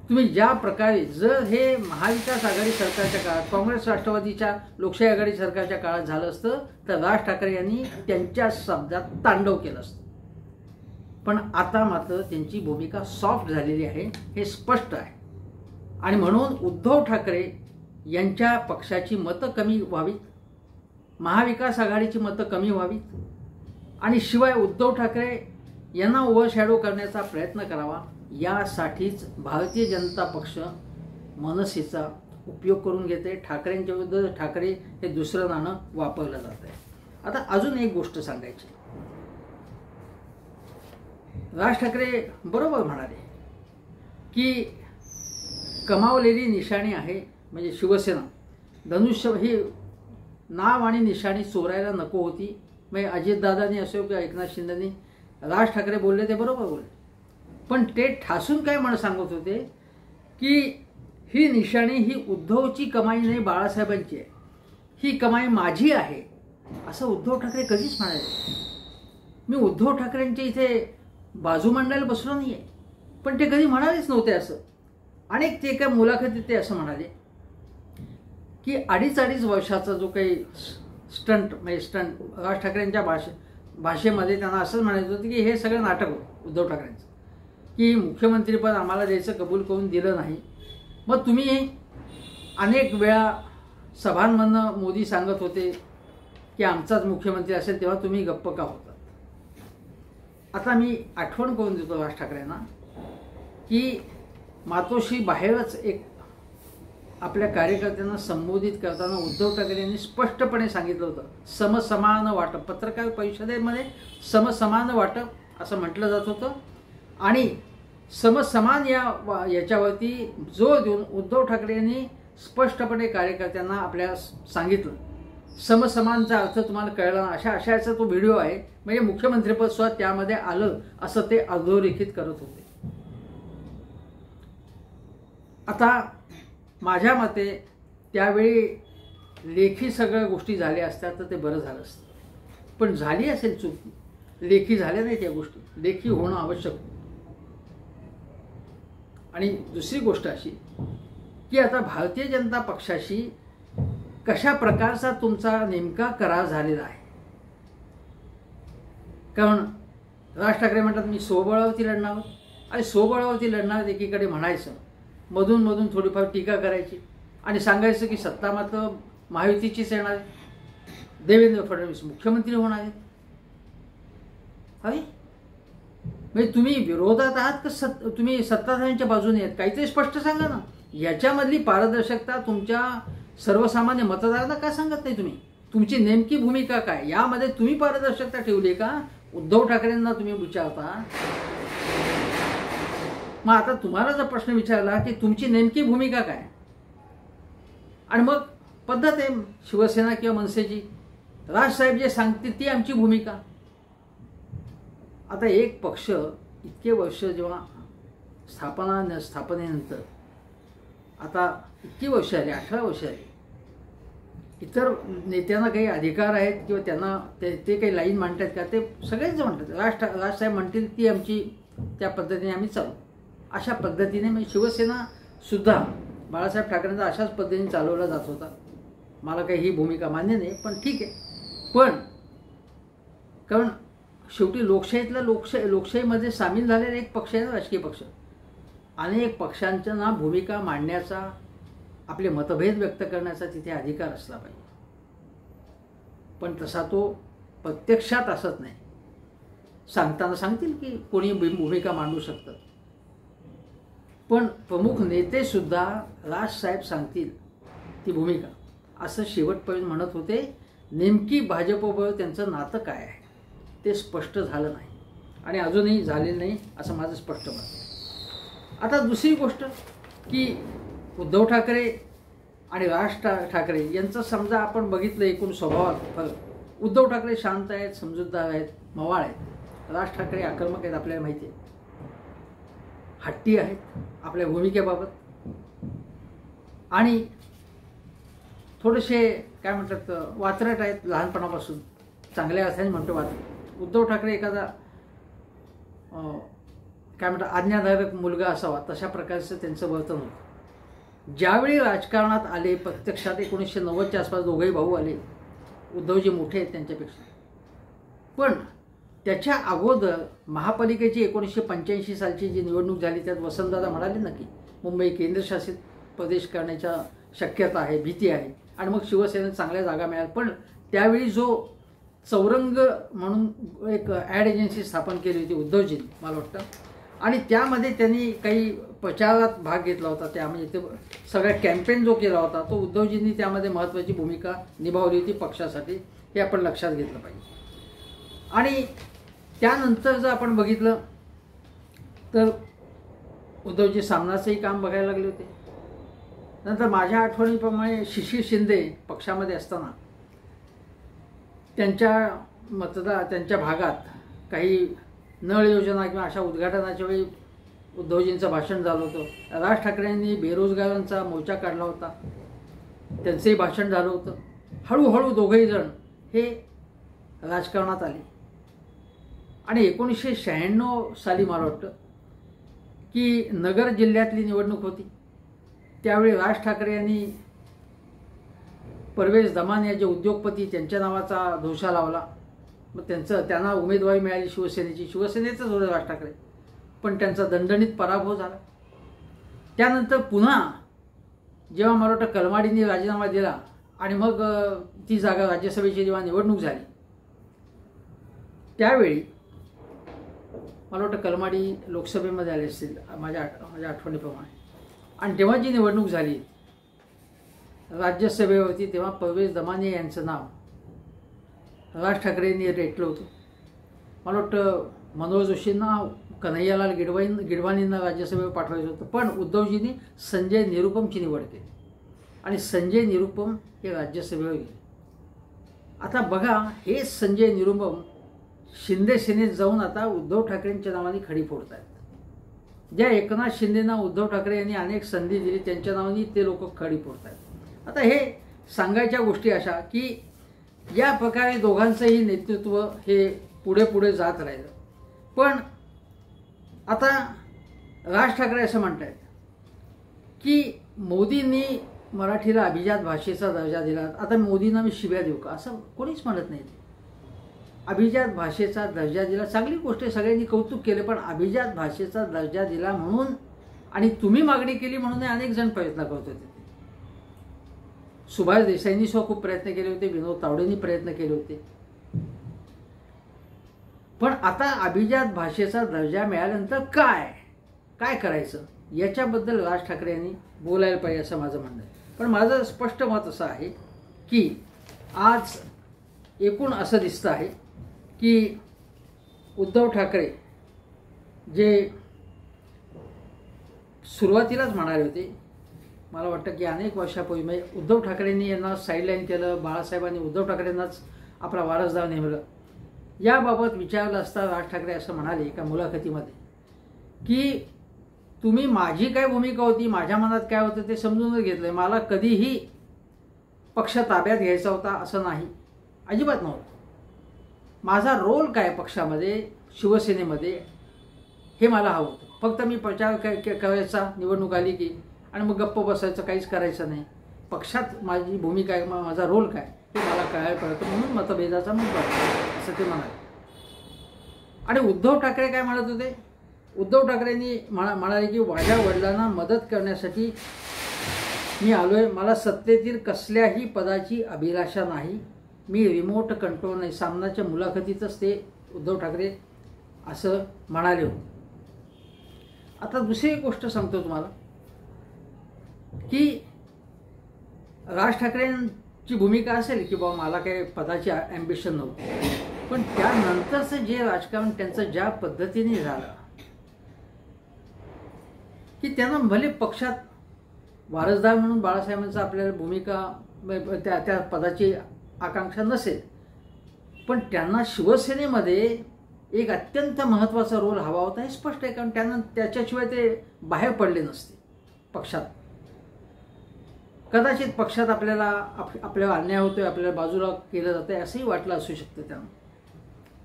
तुम्ही ज्या प्रकारे जर हे महाविकास आघाडी सरकारच्या काळात, काँग्रेस राष्ट्रवादीच्या लोकशाही आघाडी सरकारच्या काळात झालं असतं तर राज ठाकरे यांनी त्यांच्या शब्दात तांडव केलं असतं. पण आता मात्र त्यांची भूमिका सॉफ्ट झालेली आहे, हे स्पष्ट आहे. आणि म्हणून उद्धव ठाकरे यांच्या पक्षाची मतं कमी व्हावीत, महाविकास आघाडीची मतं कमी व्हावीत, आणि शिवाय उद्धव ठाकरे यांना ओव्हरशॅडो करण्याचा प्रयत्न करावा, यासाठीच भारतीय जनता पक्ष मनसेचा उपयोग करून घेते. ठाकरेंच्या विरुद्ध ठाकरे हे दुसरं नाणं वापरलं जात आहे. आता अजून एक गोष्ट सांगायची. राज ठाकरे बरोबर म्हणाले की कमावलेली निशाणी आहे म्हणजे शिवसेना, धनुष्य ही नाव आणि निशाणी चोरायला नको होती. म्हणजे अजितदादांनी असो किंवा एकनाथ शिंदेनी, राज ठाकरे बोलले ते बरोबर बोलले. पण ते ठासून काय म्हणत सांगत होते की ही निशाणी ही उद्धवची कमाई नाही, बाळासाहेबांची आहे, ही कमाई माझी आहे, असं उद्धव ठाकरे कधीच म्हणाले. मी उद्धव ठाकरेंच्या इथे बाजू मांडायला बसलो नाही आहे, पण ते कधी म्हणालेच नव्हते असं. अनेक ते एका मुलाखतीत ते असं म्हणाले की अडीच वर्षाचा जो काही स्टंट, म्हणजे स्टंट राज ठाकरेंच्या भाषेमध्ये त्यांना असंच म्हणायचं होतं की हे सगळं नाटक होतं उद्धव ठाकरेंचं, की मुख्यमंत्रीपद आम्हाला द्यायचं कबूल करून दिलं नाही. मग तुम्ही अनेक वेळा सभांमधनं मोदी सांगत होते की आमचाच मुख्यमंत्री असेल, तेव्हा तुम्ही गप्प का होता? आता मी आठवण करून देतो राज ठाकरेंना की मातोश्री बाहेरच एक आपल्या कार्यकर्त्यांना संबोधित करताना उद्धव ठाकरे यांनी स्पष्टपणे सांगितलं होतं, समसमान वाटप, पत्रकार परिषदेमध्ये समसमान वाटप असं म्हटलं जात होतं. आणि समसमान याच्यावरती जोर देऊन उद्धव ठाकरे यांनी स्पष्टपणे कार्यकर्त्यांना आपल्या सांगितलं, समसमानचा अर्थ तुम्हाला कळला, अशाचा तो व्हिडिओ आहे. म्हणजे मुख्यमंत्रीपद सुद्धा त्यामध्ये आलं असं ते अधोरेखित करत होते. आता माझ्या मते त्यावेळी लेखी सगळ्या गोष्टी झाल्या असत्या तर ते बरं झालं असतं. पण झाली असेल चूक, लेखी झाल्या नाही त्या गोष्टी, लेखी होणं आवश्यक. आणि दुसरी गोष्ट अशी की आता भारतीय जनता पक्षाशी कशा प्रकारचा तुमचा नेमका करार झालेला आहे. कारण राज ठाकरे म्हणतात मी स्वबळावरती लढणार, आणि स्वबळावरती लढणार एकीकडे म्हणायचं, मधून मधून थोडीफार टीका करायची आणि सांगायचं की सत्ता मात्र महायुतीचीच येणार, देवेंद्र फडणवीस मुख्यमंत्री होणार आहेत. अरे म्हणजे तुम्ही विरोधात आहात का तुम्ही सत्ताधाऱ्यांच्या बाजूने आहेत? काहीतरी स्पष्ट सांगा ना. याच्यामधली पारदर्शकता तुमच्या सर्वसामान्य मतदारांना का सांगत नाही तुम्ही? तुमची नेमकी भूमिका काय? यामध्ये तुम्ही पारदर्शकता ठेवली का? उद्धव ठाकरेंना तुम्ही विचारता. मग आता तुम्हाला जर प्रश्न विचारला की तुमची नेमकी भूमिका काय, आणि मग पद्धत आहे शिवसेना किंवा मनसेची, राजसाहेब जे सांगतील ती आमची भूमिका. आता एक पक्ष इतके वर्ष जेव्हा स्थापनेनंतर आता इतकी वर्ष आली, 18 वर्ष आली, इतर नेत्यांना काही अधिकार आहेत किंवा त्यांना ते काही लाईन मांडतात का? ते सगळेच म्हणतात राजसाहेब म्हणतील ती आमची, त्या पद्धतीने आम्ही चालू. अशा पद्धतीने म्हणजे शिवसेना सुद्धा बाळासाहेब ठाकरेंचा अशाच पद्धतीने चालवला जात होता. मला काही ही भूमिका मान्य नाही, पण ठीक आहे. पण कारण शेवटी लोकशाहीतला लोकशाहीमध्ये सामील झालेला एक पक्ष आहे ना, राजकीय पक्ष. अनेक पक्षांच्या ना भूमिका मांडण्याचा, आपले मतभेद व्यक्त करण्याचा तिथे अधिकार असला पाहिजे. पण तसा तो प्रत्यक्षात असत नाही. सांगताना सांगतील की कोणी भूमिका मांडू शकतं, पण प्रमुख नेते सुद्धा राजसाहेब सांगतील ती भूमिका. असं शेवटपर्यंत म्हणत होते. नेमकी भाजपबरोबर त्यांचं नातं काय आहे ते स्पष्ट झालं नाही आणि अजूनही झालेलं नाही असं माझं स्पष्ट मत आहे. आता दुसरी गोष्ट की उद्धव ठाकरे आणि राज ठाकरे यांचं समजा आपण बघितलं एकूण स्वभावात फरक. उद्धव ठाकरे शांत आहेत, समजूतदार आहेत, मवाळ आहेत. राज ठाकरे आक्रमक आहेत, आपल्याला माहिती आहे, हट्टी आहेत आपल्या भूमिकेबाबत आणि थोडेसे काय म्हणतात वात्रट आहेत लहानपणापासून, चांगल्या अर्थाने म्हणतो वात्रट. उद्धव ठाकरे एखादा काय म्हणतात आज्ञाधारक मुलगा असावा तशा प्रकारचं त्यांचं वर्तन होतं. ज्यावेळी राजकारणात आले प्रत्यक्षात 1990च्या आसपास दोघेही भाऊ आले. उद्धवजी मोठे आहेत त्यांच्यापेक्षा, पण त्याच्या अगोदर महापालिकेची 1985 सालची जी निवडणूक झाली त्यात वसंतदादा म्हणाले ना की मुंबई केंद्रशासित प्रदेश करण्याच्या शक्यता आहे, भीती आहे आणि मग शिवसेनेत चांगल्या जागा मिळाल्या. पण त्यावेळी जो चौरंग म्हणून एक ॲड एजन्सी स्थापन केली होती उद्धवजींनी मला वाटतं, आणि त्यामध्ये त्यांनी काही प्रचारात भाग घेतला होता. त्या म्हणजे ते सगळा कॅम्पेन जो केला होता तो उद्धवजींनी त्यामध्ये महत्त्वाची भूमिका निभावली होती पक्षासाठी, हे आपण लक्षात घेतलं पाहिजे. आणि त्यानंतर जर आपण बघितलं तर उद्धवजी सामनाचंही काम बघायला लागले होते. नंतर माझ्या आठवणीप्रमाणे शिशिर शिंदे पक्षामध्ये असताना त्यांच्या भागात काही नळ योजना किंवा अशा उद्घाटनाच्या वेळी उद्धवजींचं भाषण झालं होतं. राज ठाकरेंनी बेरोजगारांचा मोर्चा काढला होता, त्यांचंही भाषण झालं होतं. हळूहळू दोघेही जण हे राजकारणात आले आणि 1996 साली मला वाटतं की नगर जिल्ह्यातली निवडणूक होती. त्यावेळी राज ठाकरे यांनी परवेज दमान या जे उद्योगपती त्यांच्या नावाचा धोशा लावला. मग त्यांना उमेदवारी मिळाली शिवसेनेचंच होतं राज ठाकरे, पण त्यांचा दणदणीत पराभव झाला. त्यानंतर पुन्हा जेव्हा मला वाटतं कलमाडींनी राजीनामा दिला आणि मग ती जागा राज्यसभेची जेव्हा निवडणूक झाली त्यावेळी मला वाटतं कलमाडी लोकसभेमध्ये आले असतील माझ्या आठवणीप्रमाणे. आणि तेव्हा जी निवडणूक झाली राज्यसभेवरती तेव्हा परवेज दमाने यांचं नाव राज ठाकरेंनी रेटलं होतं. मला वाटतं मनोहर जोशींना, कन्हैयालाल गिडवाणींना राज्यसभेवर पाठवायचं होतं, पण उद्धवजींनी संजय निरुपमची निवड केली आणि संजय निरुपम हे राज्यसभेवर गेले. आता बघा, हे संजय निरुपम शिंदे सेनेत जाऊन आता उद्धव ठाकरेंच्या नावाने खडी फोडत आहेत. ज्या एकनाथ शिंदेना उद्धव ठाकरे यांनी अनेक संधी दिली त्यांच्या नावाने ते लोक खडी फोडत आहेत. आता हे सांगायच्या गोष्टी अशा की या प्रकारे दोघांचंही नेतृत्व हे पुढे पुढे जात राहिलं. पण आता राज ठाकरे असं म्हणत आहेत की मोदींनी मराठीला अभिजात भाषेचा दर्जा दिला. आता मोदींना मी शिव्या देऊ का असं कोणीच म्हणत नाही. अभिजात भाषेचा दर्जा दिला चांगली गोष्ट आहे, सगळ्यांनी कौतुक केले, पण अभिजात भाषेचा दर्जा दिला म्हणून आणि तुम्ही मागणी केली म्हणून अनेक जण प्रयत्न करत होते. सुभाष देसाईंनी सुद्धा खूप प्रयत्न केले होते, विनोद तावडेंनी प्रयत्न केले होते. पण आता अभिजात भाषेचा दर्जा मिळाल्यानंतर काय करायचं याच्याबद्दल राज ठाकरे यांनी बोलायला पाहिजे असं माझं म्हणणं आहे. पण माझं स्पष्ट मत असं आहे की आज एकूण असं दिसतं आहे की उद्धव ठाकरे जे सुरुवातीलाच म्हणाले होते, मला वाटतं की अनेक वर्षापूर्वी म्हणजे उद्धव ठाकरेंनी यांना साईडलाईन केलं, बाळासाहेबांनी उद्धव ठाकरेंनाच आपला वारसदार नेमलं. याबाबत विचारलं असता राज ठाकरे असं म्हणाले एका मुलाखतीमध्ये की तुम्ही माझी काय भूमिका होती, माझ्या मनात काय होतं ते समजूनच घेतलंय. मला कधीही पक्ष ताब्यात घ्यायचा होता असं नाही, अजिबात नव्हतं. माझा रोल काय पक्षामध्ये, शिवसेनेमध्ये हे मला हवं होतं. फक्त मी प्रचार करायचा निवडणूक आली की आणि मग गप्प बसायचं, काहीच करायचं नाही. पक्षात माझी भूमिका आहे, माझा रोल काय हे मला कळायला पाहिजे, म्हणून मतभेदाचा मुद्दा असं ते म्हणाले. आणि उद्धव ठाकरे काय म्हणत होते, उद्धव ठाकरेंनी म्हणाले की माझ्या वडिलांना मदत करण्यासाठी मी आलोय, मला सत्तेतील कसल्याही पदाची अभिलाषा नाही, मी रिमोट कंट्रोल नाही. सामनाच्या मुलाखतीतच ते उद्धव ठाकरे असं म्हणाले होते. आता दुसरी गोष्ट सांगतो तुम्हाला की राज ठाकरे ची भूमिका असेल की बाबा मला काही पदाची ॲम्बिशन नव्हती, पण त्यानंतरचं जे राजकारण त्यांचं ज्या पद्धतीने झालं की त्यांना भले पक्षात वारसदार म्हणून बाळासाहेबांचा आपल्याला भूमिका त्या पदाची आकांक्षा नसेल, पण त्यांना शिवसेनेमध्ये एक अत्यंत महत्त्वाचा रोल हवा होता हे स्पष्ट आहे, कारण त्यांना त्याच्याशिवाय ते बाहेर पडले नसते पक्षात. कदाचित पक्षात आपल्याला अन्याय होतोय, आपल्याला बाजूला केलं जातं आहे असंही वाटलं असू शकतं त्यांना.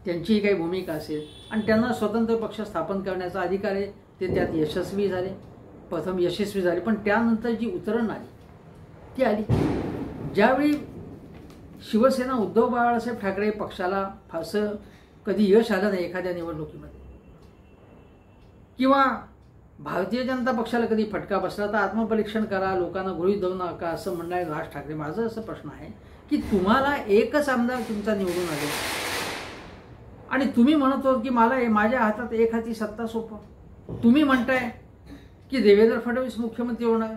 त्यांचीही काही भूमिका असेल आणि त्यांना स्वतंत्र पक्ष स्थापन करण्याचा अधिकार आहे, ते त्यात यशस्वी झाले, प्रथम यशस्वी झाले. पण त्यानंतर जी उतरण आली ती आली ज्यावेळी शिवसेना उद्धव बाळासाहेब ठाकरे पक्षाला फारसं कधी यश आलं नाही एखाद्या निवडणुकीमध्ये, किंवा भारतीय जनता पक्षाला कधी फटका बसला तर आत्मपरीक्षण करा, लोकांना गृहीत धरू नका असं म्हणणारे राज ठाकरे. माझं असं प्रश्न आहे की तुम्हाला एकच आमदार तुमचा निवडून आले आणि तुम्ही म्हणत होत की मला माझ्या हातात एक हाती सत्ता सोपवा. तुम्ही म्हणताय की देवेंद्र फडणवीस मुख्यमंत्री होणार,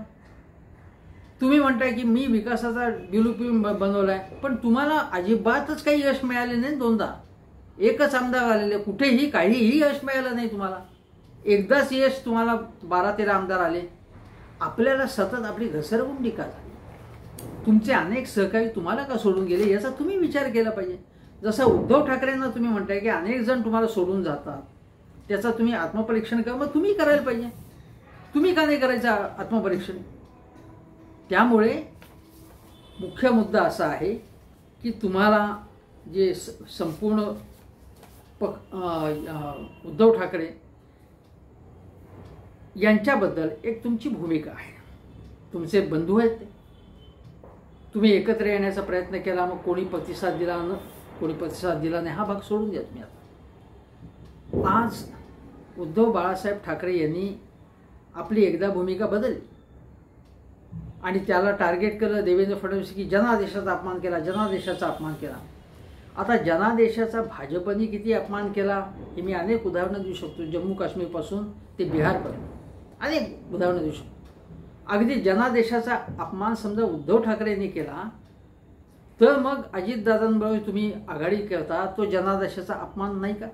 तुम्ही म्हणताय की मी विकासाचा बिलुपी बनवलाय, पण तुम्हाला अजिबातच काही यश मिळाले नाही. दोनदा एकच आमदार आलेले, कुठेही काहीही यश मिळालं नाही तुम्हाला. एकदाच यश तुम्हाला 12-13 आमदार आले. आपल्याला सतत आपली घसरगुंडी का झाली? तुमचे अनेक सहकारी तुम्हाला का सोडून गेले याचा तुम्ही विचार केला पाहिजे. जसं उद्धव ठाकरेंना तुम्ही म्हणताय की अनेक जण तुम्हाला सोडून जातात, त्याचा तुम्ही आत्मपरीक्षण करा, मग तुम्ही करायला पाहिजे. तुम्ही का नाही करायचं आत्मपरीक्षण? त्यामुळे मुख्य मुद्दा असा आहे की तुम्हाला जे संपूर्ण उद्धव ठाकरे यांच्याबद्दल एक तुमची भूमिका आहे. तुमचे बंधू आहेत ते, तुम्ही एकत्र येण्याचा प्रयत्न केला, मग कोणी प्रतिसाद दिला नाही, हा भाग सोडून द्या तुम्ही. आता आज उद्धव बाळासाहेब ठाकरे यांनी आपली एकदा भूमिका बदलली आणि त्याला टार्गेट केलं देवेंद्र फडणवीस की जनादेशाचा अपमान केला, जनादेशाचा अपमान केला. आता जनादेशाचा भाजपने किती अपमान केला हे मी अनेक उदाहरणं देऊ शकतो. जम्मू काश्मीरपासून ते बिहारपर्यंत अनेक उदाहरणं देऊ शकतो. अगदी जनादेशाचा अपमान समजा उद्धव ठाकरेंनी केला तर मग अजितदादांबरोबर तुम्ही आघाडी करता, तो जनादेशाचा अपमान नाही का?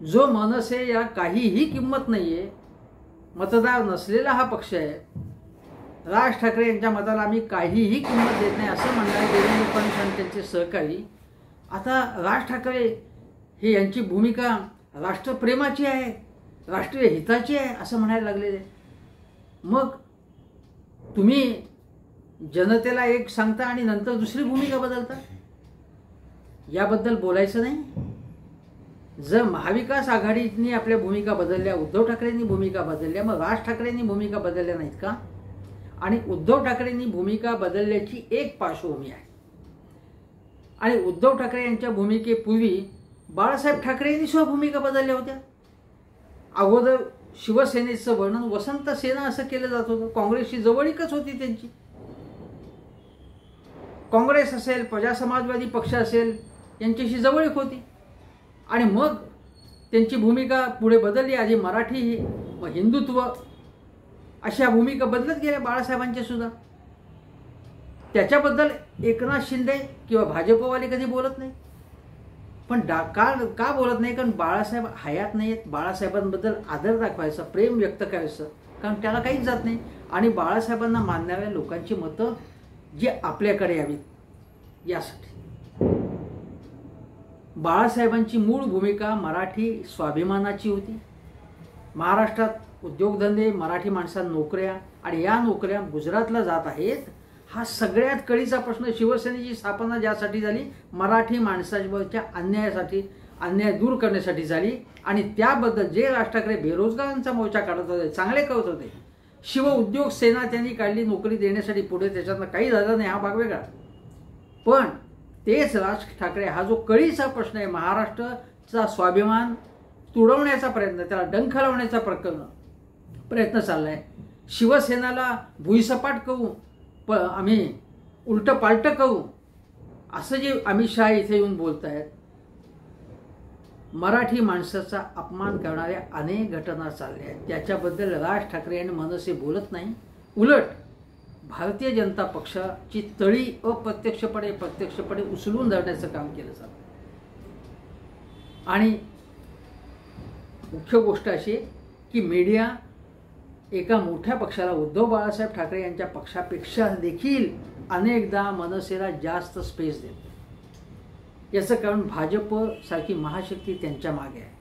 जो मनसे या काहीही किंमत नाही आहे, मतदार नसलेला हा पक्ष आहे, राज ठाकरे यांच्या मताला आम्ही काहीही किंमत देत नाही असं म्हणणारे देवेंद्र फडणवीस आणि त्यांचे सहकारी, आता राज ठाकरे हे यांची भूमिका राष्ट्रप्रेमाची आहे, राष्ट्रीय हिताची आहे असं म्हणायला लागलेले. मग तुम्ही जनतेला एक सांगता आणि नंतर दुसरी भूमिका बदलता, याबद्दल बोलायचं नाही. जर महाविकास आघाडीने आपल्या भूमिका बदलल्या, उद्धव ठाकरेंनी भूमिका बदलल्या, मग राज ठाकरेंनी भूमिका बदलल्या नाहीत का? आणि उद्धव ठाकरेंनी भूमिका बदलल्याची एक पार्श्वभूमी आहे आणि उद्धव ठाकरे यांच्या भूमिकेपूर्वी बाळासाहेब ठाकरे यांनी सुद्धा भूमिका बदलल्या होत्या. अगोदर शिवसेनेचं वर्णन वसंत सेना असं केलं जात होतं, काँग्रेसची जवळीकच होती त्यांची. काँग्रेस असेल, प्रजा समाजवादी पक्ष असेल, यांच्याशी जवळीक होती आणि मग त्यांची भूमिका पुढे बदलली. आधी मराठी, मग हिंदुत्व, अशा भूमिका बदलत गेल्या बाळासाहेबांच्या सुद्धा. त्याच्याबद्दल एकनाथ शिंदे किंवा भाजपवाले कधी बोलत नाही. पण का बोलत नाही? कारण बाळासाहेब हयात नाही आहेत. बाळासाहेबांबद्दल आदर दाखवायचा, प्रेम व्यक्त करायचं, कारण त्याला काहीच जात नाही. आणि बाळासाहेबांना मानणाऱ्या लोकांची मतं जी आपल्याकडे यावीत यासाठी बाळासाहेबांची मूळ भूमिका मराठी स्वाभिमानाची होती. महाराष्ट्रात उद्योगधंदे, मराठी माणसांना नोकऱ्या, आणि या नोकऱ्या गुजरातला जात आहेत, हा सगळ्यात कळीचा प्रश्न. शिवसेनेची स्थापना ज्यासाठी झाली, मराठी माणसावरच्या अन्यायासाठी, अन्याय दूर करण्यासाठी झाली. आणि त्याबद्दल जे राज ठाकरे बेरोजगारांचा मोर्चा काढत होते, चांगले करत होते, शिव उद्योग सेना त्यांनी काढली नोकरी देण्यासाठी पुढे, त्याच्यातनं काही झालं नाही, हा भाग वेगळा. पण तेच राज ठाकरे हा जो कळीचा प्रश्न आहे, महाराष्ट्राचा स्वाभिमान तुडवण्याचा प्रयत्न, त्याला डंख लावण्याचा प्रयत्न चालला आहे. शिवसेनाला भुईसपाट करू, आम्ही उलटं पालटं करू, असं जे अमित शहा इथे येऊन बोलत आहेत, मराठी माणसाचा अपमान करणाऱ्या अनेक घटना चालल्या आहेत. त्याच्याबद्दल राज ठाकरे आणि मनसे बोलत नाही. उलट भारतीय जनता पक्षाची तळी अप्रत्यक्षपणे प्रत्यक्षपणे उचलून धरण्याचं काम केलं जातं. आणि मुख्य गोष्ट अशी की मीडिया एका मोठ्या पक्षाला, उद्धव बाळासाहेब ठाकरे यांच्या पक्षापेक्षा देखील अनेकदा मनसेला जास्त स्पेस देते. याचं कारण भाजप सारखी महाशक्ती त्यांच्या मागे आहे.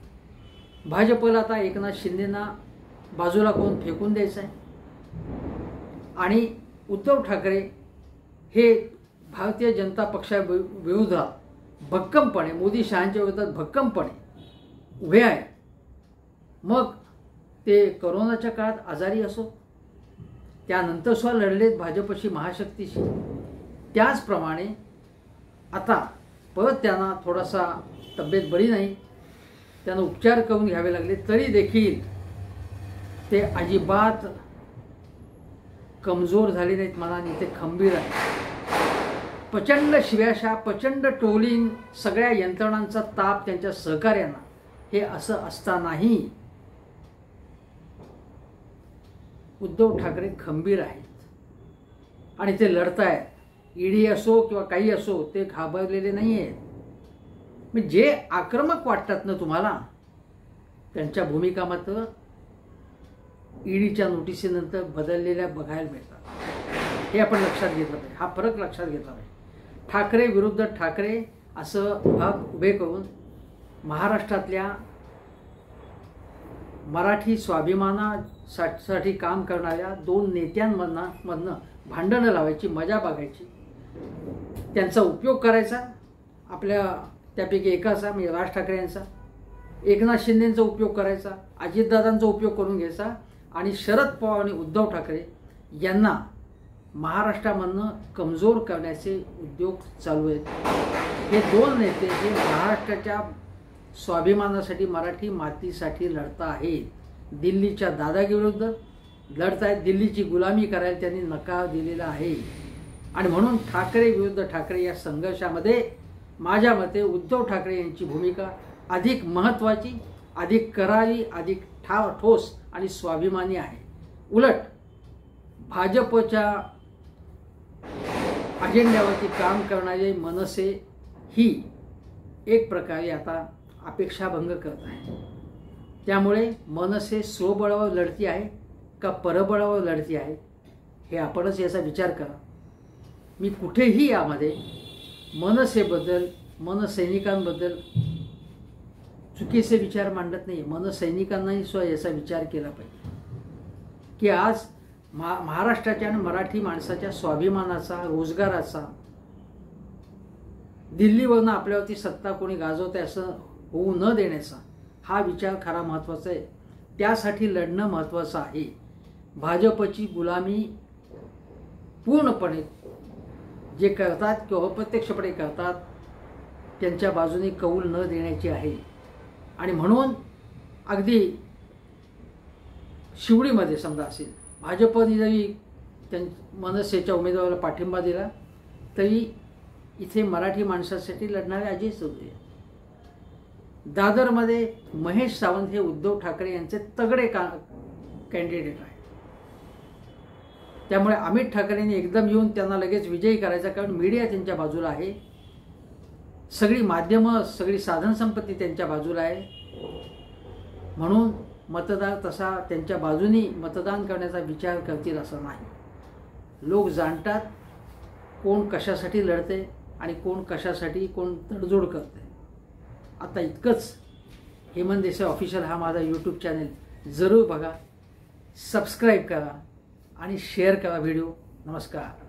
भाजपला आता एकनाथ शिंदेंना बाजूला करून फेकून द्यायचं आहे आणि उद्धव ठाकरे हे भारतीय जनता पक्षाविरोधात भक्कमपणे, मोदी शहांच्या विरोधात भक्कमपणे उभे आहे. मग ते करोनाच्या काळात आजारी असो, त्यानंतर सुद्धा लढलेत भाजपशी, महाशक्तीशी. त्याचप्रमाणे आता परत त्यांना थोडासा तब्येत बरी नाही, त्यांना उपचार करून घ्यावे लागले, तरी देखील ते अजिबात कमजोर झाले नाहीत मनाने, ते खंबीर आहेत. प्रचंड शिव्याशा, प्रचंड ट्रोलिंग, सगळ्या यंत्रणांचा ताप त्यांच्या सहकार्यांना, हे असं असतानाही उद्धव ठाकरे खंबीर आहेत आणि ते लढतायत. ईडी असो किंवा काही असो, ते घाबरलेले नाही आहेत. म्हणजे जे आक्रमक वाटतात ना तुम्हाला, त्यांच्या भूमिका मात्र ईडीच्या नोटिसीनंतर बदललेल्या बघायला मिळतात. हे आपण लक्षात घेतलं पाहिजे, हा फरक लक्षात घेतला पाहिजे. ठाकरे विरुद्ध ठाकरे असं भाग उभे करून महाराष्ट्रातल्या मराठी स्वाभिमानासाठी काम करणाऱ्या दोन नेत्यांमधनं भांडणं लावायची, मजा बघायची, त्यांचा उपयोग करायचा, आपल्या त्यापैकी एकाचा म्हणजे राज ठाकरे यांचा, एकनाथ शिंदेंचा उपयोग करायचा, अजितदादांचा उपयोग करून घ्यायचा आणि शरद पवार आणि उद्धव ठाकरे यांना महाराष्ट्रामधनं कमजोर करण्याचे उद्योग चालू आहेत. हे दोन नेते जे महाराष्ट्राच्या स्वाभिमानासाठी, मराठी मातीसाठी लढत आहेत, दिल्लीच्या दादागिरीविरुद्ध लढत आहेत. दिल्लीची गुलामी करायला त्यांनी नकार दिलेला आहे. आणि म्हणून ठाकरे विरुद्ध ठाकरे या संघर्षामध्ये माझ्या मते उद्धव ठाकरे यांची भूमिका अधिक महत्त्वाची, अधिक करारी, अधिक ठोस आणि स्वाभिमानी आहे. उलट भाजपच्या अजेंड्यावरती काम करणारे मनसे ही एक प्रकारे आता अपेक्षाभंग करत आहे. त्यामुळे मनसे स्वबळावर लढती आहे का परबळावर लढती आहे, हे आपणच याचा विचार करा. मी कुठेही यामध्ये मनसेबद्दल, मनसैनिकांबद्दल चुकीचे विचार मांडत नाही. मनसैनिकांनाही सुद्धा याचा विचार केला पाहिजे की आज महाराष्ट्राच्या आणि मराठी माणसाच्या स्वाभिमानाचा, रोजगाराचा, दिल्लीवरनं आपल्यावरती सत्ता कोणी गाजवते असं होऊ न देण्याचा हा विचार खरा महत्त्वाचा आहे. त्यासाठी लढणं महत्त्वाचं आहे. भाजपची गुलामी पूर्णपणे जे करतात किंवा अप्रत्यक्षपणे करतात त्यांच्या बाजूने कौल न देण्याची आहे. आणि म्हणून अगदी शिवडीमध्ये समजा असेल, भाजपने जरी मनसेच्या उमेदवाराला पाठिंबा दिला तरी इथे मराठी माणसासाठी लढणारे अजय चौधरी, दादरमध्ये महेश सावंत हे उद्धव ठाकरे यांचे तगडे कॅन्डिडेट आहे. त्यामुळे अमित ठाकरेंनी एकदम येऊन त्यांना लगेच विजयी करायचा, कारण मीडिया त्यांच्या बाजूला आहे, सगळी माध्यमं, सगळी साधनसंपत्ती त्यांच्या बाजूला आहे. म्हणून मतदार तसा त्यांच्या बाजूनी मतदान करण्याचा विचार करतील असं नाही. लोक जाणतात कोण कशासाठी लढते आणि कोण कशासाठी कोण तडजोड करते. आता इतकंच. हेमंत देसाई ऑफिशियल हा माझा यूट्यूब चॅनेल जरूर बघा, सबस्क्राईब करा आणि शेअर करा व्हिडिओ. नमस्कार.